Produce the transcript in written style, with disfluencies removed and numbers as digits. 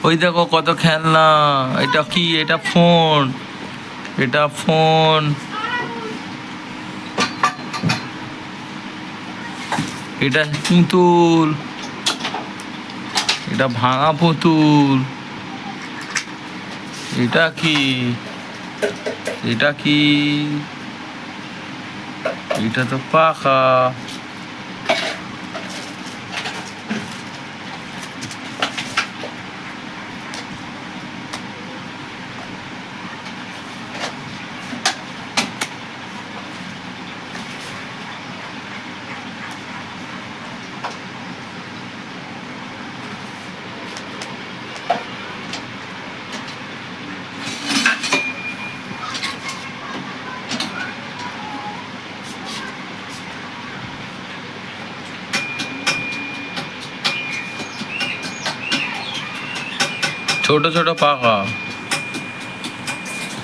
ওই দেখো কত খেলনা। এটা কি? এটা ফোন। এটা ফোন। এটা পুতুল। এটা ভাঙা পুতুল। এটা কি? এটা কি? এটা তো পাখা। ছোট ছোট পাখা।